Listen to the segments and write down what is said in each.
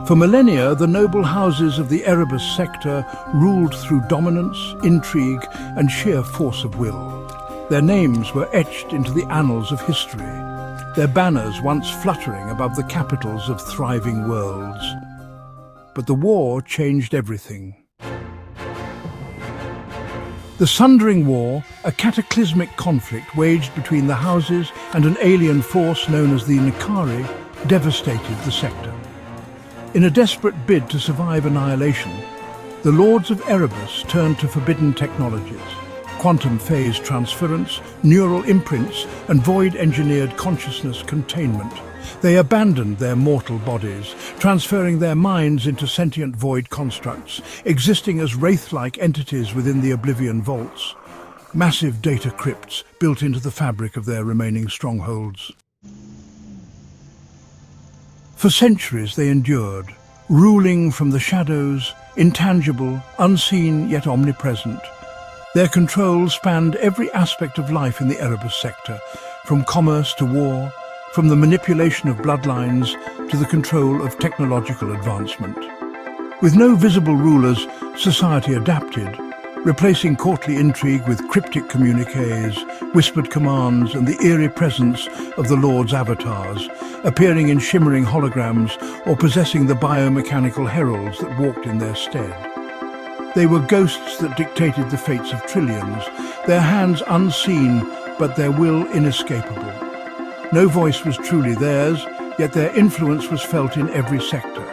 For millennia, the noble houses of the Erebus Sector ruled through dominance, intrigue, and sheer force of will. Their names were etched into the annals of history, their banners once fluttering above the capitals of thriving worlds. But the war changed everything. The Sundering War, a cataclysmic conflict waged between the houses and an alien force known as the Nikari, devastated the sector. In a desperate bid to survive annihilation, the Lords of Erebus turned to forbidden technologies: quantum phase transference, neural imprints, and void-engineered consciousness containment. They abandoned their mortal bodies, transferring their minds into sentient void constructs, existing as wraith-like entities within the Oblivion vaults, massive data crypts built into the fabric of their remaining strongholds. For centuries they endured, ruling from the shadows, intangible, unseen yet omnipresent. Their control spanned every aspect of life in the Erebus Sector, from commerce to war, from the manipulation of bloodlines to the control of technological advancement. With no visible rulers, society adapted, replacing courtly intrigue with cryptic communiques, whispered commands, and the eerie presence of the Lord's avatars, appearing in shimmering holograms or possessing the biomechanical heralds that walked in their stead. They were ghosts that dictated the fates of trillions, their hands unseen, but their will inescapable. No voice was truly theirs, yet their influence was felt in every sector.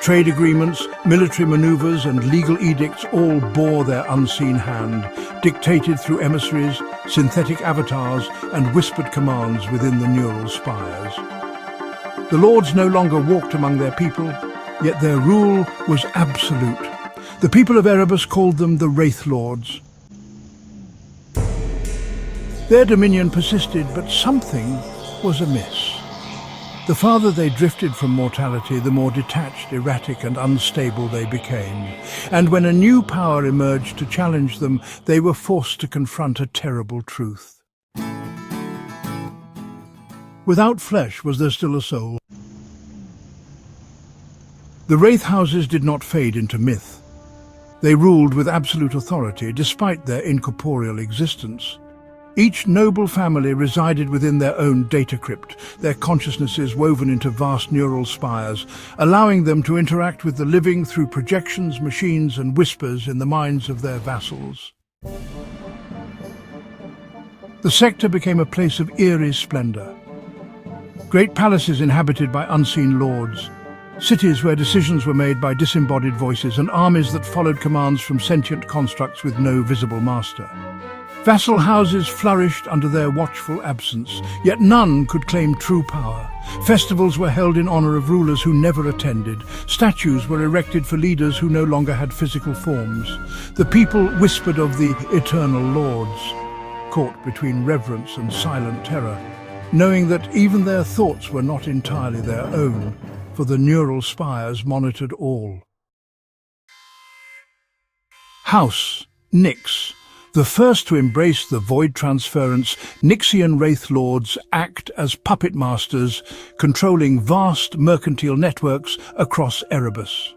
Trade agreements, military maneuvers, and legal edicts all bore their unseen hand, dictated through emissaries, synthetic avatars, and whispered commands within the neural spires. The Lords no longer walked among their people, yet their rule was absolute. The people of Erebus called them the Wraith Lords. Their dominion persisted, but something was amiss. The farther they drifted from mortality, the more detached, erratic, and unstable they became. And when a new power emerged to challenge them, they were forced to confront a terrible truth. Without flesh, was there still a soul? The Wraith houses did not fade into myth. They ruled with absolute authority, despite their incorporeal existence. Each noble family resided within their own data crypt, their consciousnesses woven into vast neural spires, allowing them to interact with the living through projections, machines, and whispers in the minds of their vassals. The sector became a place of eerie splendor. Great palaces inhabited by unseen lords, cities where decisions were made by disembodied voices, and armies that followed commands from sentient constructs with no visible master. Vassal houses flourished under their watchful absence, yet none could claim true power. Festivals were held in honor of rulers who never attended. Statues were erected for leaders who no longer had physical forms. The people whispered of the eternal lords, caught between reverence and silent terror, knowing that even their thoughts were not entirely their own, for the neural spires monitored all. House Nyx. The first to embrace the void transference, Nyxian Wraith Lords act as puppet masters, controlling vast mercantile networks across Erebus.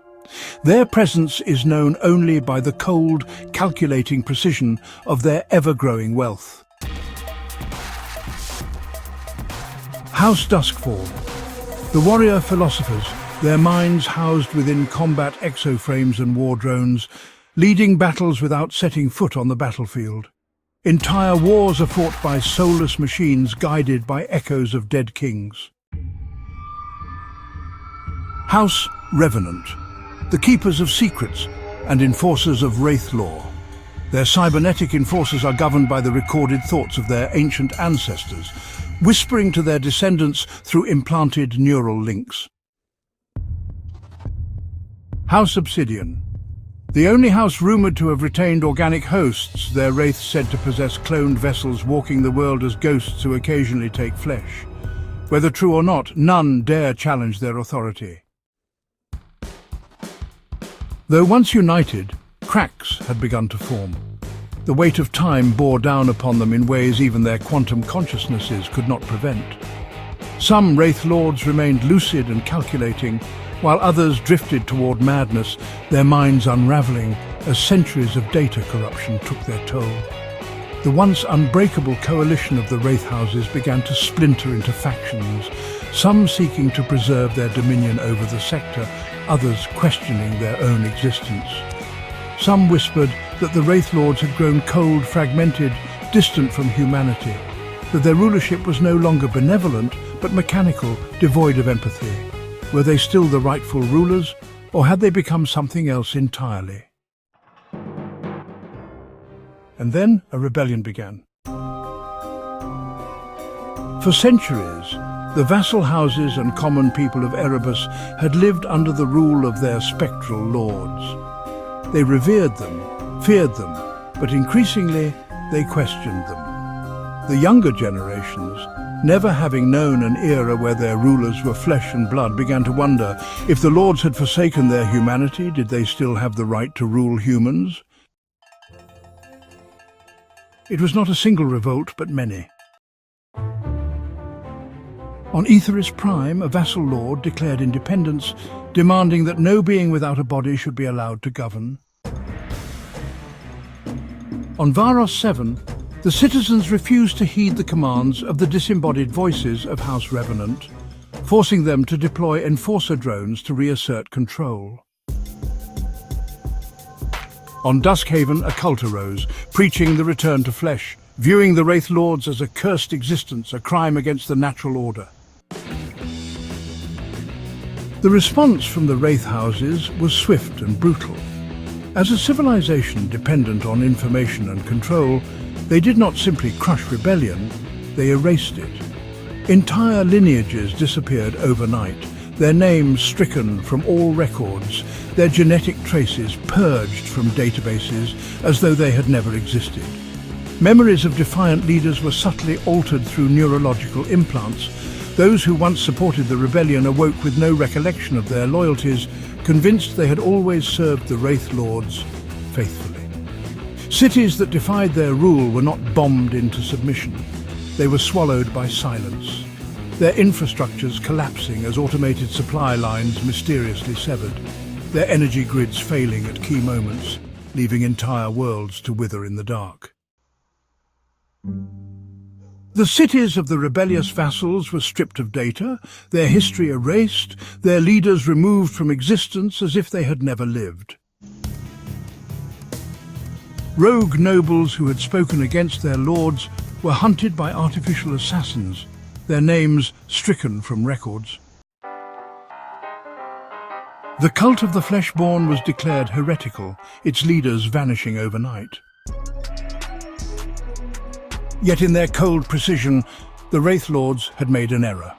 Their presence is known only by the cold, calculating precision of their ever-growing wealth. House Duskfall. The warrior philosophers, their minds housed within combat exoframes and war drones, leading battles without setting foot on the battlefield. Entire wars are fought by soulless machines guided by echoes of dead kings. House Revenant. The keepers of secrets and enforcers of Wraith law. Their cybernetic enforcers are governed by the recorded thoughts of their ancient ancestors, whispering to their descendants through implanted neural links. House Obsidian. The only house rumoured to have retained organic hosts, their wraiths said to possess cloned vessels walking the world as ghosts who occasionally take flesh. Whether true or not, none dare challenge their authority. Though once united, cracks had begun to form. The weight of time bore down upon them in ways even their quantum consciousnesses could not prevent. Some Wraith Lords remained lucid and calculating, while others drifted toward madness, their minds unraveling as centuries of data corruption took their toll. The once unbreakable coalition of the Wraith Houses began to splinter into factions, some seeking to preserve their dominion over the sector, others questioning their own existence. Some whispered that the Wraith Lords had grown cold, fragmented, distant from humanity, that their rulership was no longer benevolent, but mechanical, devoid of empathy. Were they still the rightful rulers, or had they become something else entirely? And then a rebellion began. For centuries, the vassal houses and common people of Erebus had lived under the rule of their spectral lords. They revered them, feared them, but increasingly they questioned them. The younger generations, never having known an era where their rulers were flesh and blood, began to wonder if the lords had forsaken their humanity, did they still have the right to rule humans? It was not a single revolt, but many. On Aetheris Prime, a vassal lord declared independence, demanding that no being without a body should be allowed to govern. On Varos 7, the citizens refused to heed the commands of the disembodied voices of House Revenant, forcing them to deploy enforcer drones to reassert control. On Duskhaven, a cult arose, preaching the return to flesh, viewing the Wraith Lords as a cursed existence, a crime against the natural order. The response from the Wraith Houses was swift and brutal. As a civilization dependent on information and control, they did not simply crush rebellion, they erased it. Entire lineages disappeared overnight, their names stricken from all records, their genetic traces purged from databases as though they had never existed. Memories of defiant leaders were subtly altered through neurological implants. Those who once supported the rebellion awoke with no recollection of their loyalties, convinced they had always served the Wraith Lords faithfully. Cities that defied their rule were not bombed into submission. They were swallowed by silence, their infrastructures collapsing as automated supply lines mysteriously severed, their energy grids failing at key moments, leaving entire worlds to wither in the dark. The cities of the rebellious vassals were stripped of data, their history erased, their leaders removed from existence as if they had never lived. Rogue nobles who had spoken against their lords were hunted by artificial assassins, their names stricken from records. The cult of the Fleshborn was declared heretical, its leaders vanishing overnight. Yet in their cold precision, the Wraith Lords had made an error.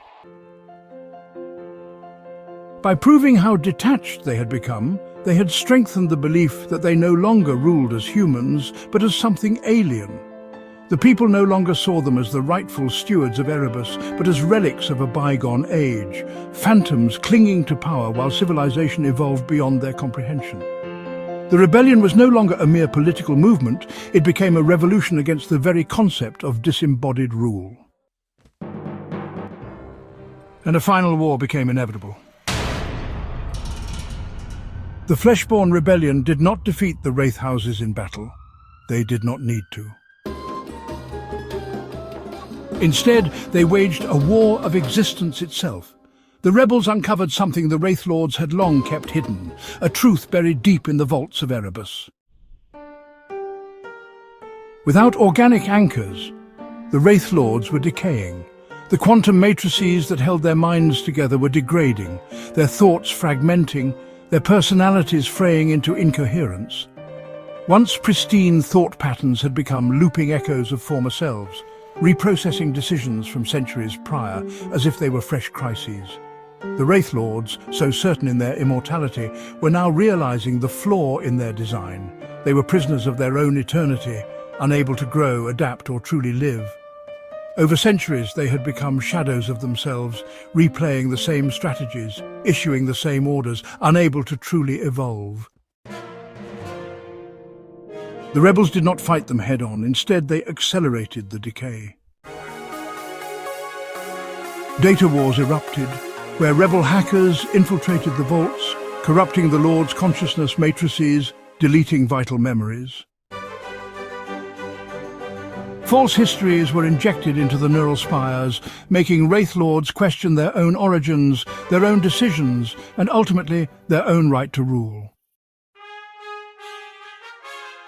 By proving how detached they had become, they had strengthened the belief that they no longer ruled as humans, but as something alien. The people no longer saw them as the rightful stewards of Erebus, but as relics of a bygone age, phantoms clinging to power while civilization evolved beyond their comprehension. The rebellion was no longer a mere political movement, it became a revolution against the very concept of disembodied rule. And a final war became inevitable. The Fleshborn rebellion did not defeat the Wraith Houses in battle. They did not need to. Instead, they waged a war of existence itself. The rebels uncovered something the Wraith Lords had long kept hidden, a truth buried deep in the vaults of Erebus. Without organic anchors, the Wraith Lords were decaying. The quantum matrices that held their minds together were degrading, their thoughts fragmenting, their personalities fraying into incoherence. Once pristine thought patterns had become looping echoes of former selves, reprocessing decisions from centuries prior as if they were fresh crises. The Wraith Lords, so certain in their immortality, were now realizing the flaw in their design. They were prisoners of their own eternity, unable to grow, adapt, or truly live. Over centuries, they had become shadows of themselves, replaying the same strategies, issuing the same orders, unable to truly evolve. The rebels did not fight them head-on. Instead, they accelerated the decay. Data wars erupted, where rebel hackers infiltrated the vaults, corrupting the Lord's consciousness matrices, deleting vital memories. False histories were injected into the neural spires, making Wraith Lords question their own origins, their own decisions, and ultimately their own right to rule.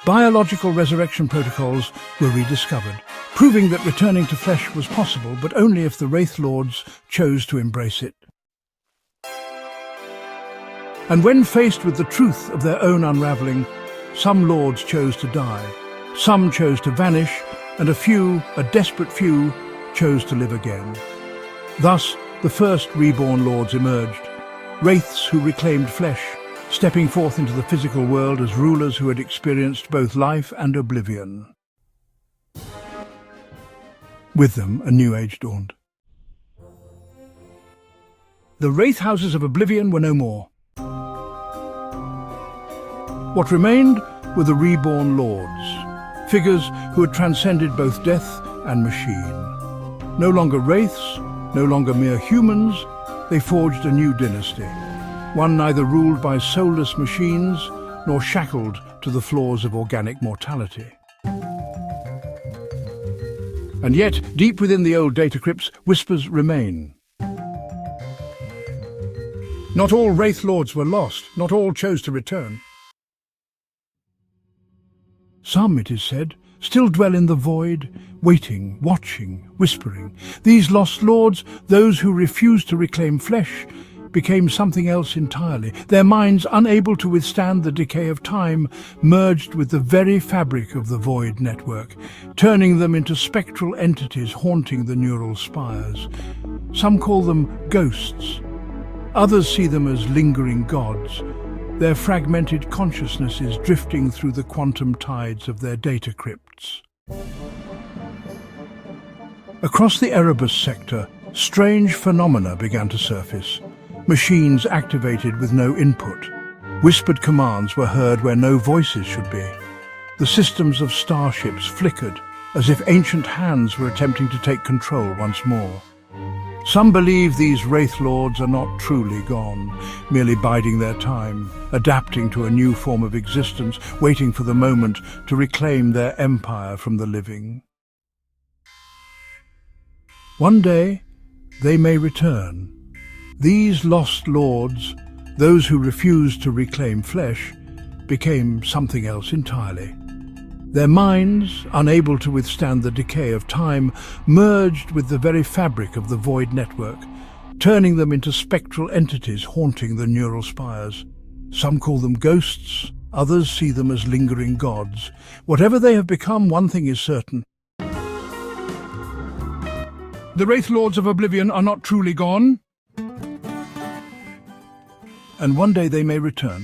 Biological resurrection protocols were rediscovered, proving that returning to flesh was possible, but only if the Wraith Lords chose to embrace it. And when faced with the truth of their own unraveling, some Lords chose to die, some chose to vanish, and a few, a desperate few, chose to live again. Thus, the first reborn Lords emerged, Wraiths who reclaimed flesh, stepping forth into the physical world as rulers who had experienced both life and oblivion. With them, a new age dawned. The Wraith Houses of Oblivion were no more. What remained were the reborn Lords, figures who had transcended both death and machine. No longer wraiths, no longer mere humans, they forged a new dynasty, one neither ruled by soulless machines nor shackled to the flaws of organic mortality. And yet, deep within the old data crypts, whispers remain. Not all Wraith Lords were lost, not all chose to return. Some, it is said, still dwell in the void, waiting, watching, whispering. These lost Lords, those who refused to reclaim flesh, became something else entirely. Their minds, unable to withstand the decay of time, merged with the very fabric of the void network, turning them into spectral entities haunting the neural spires. Some call them ghosts. Others see them as lingering gods, their fragmented consciousnesses drifting through the quantum tides of their data crypts. Across the Erebus Sector, strange phenomena began to surface. Machines activated with no input. Whispered commands were heard where no voices should be. The systems of starships flickered, as if ancient hands were attempting to take control once more. Some believe these Wraith Lords are not truly gone, merely biding their time, adapting to a new form of existence, waiting for the moment to reclaim their empire from the living. One day, they may return. These lost Lords, those who refused to reclaim flesh, became something else entirely. Their minds, unable to withstand the decay of time, merged with the very fabric of the void network, turning them into spectral entities haunting the neural spires. Some call them ghosts, others see them as lingering gods. Whatever they have become, one thing is certain. The Wraith Lords of Oblivion are not truly gone, and one day they may return.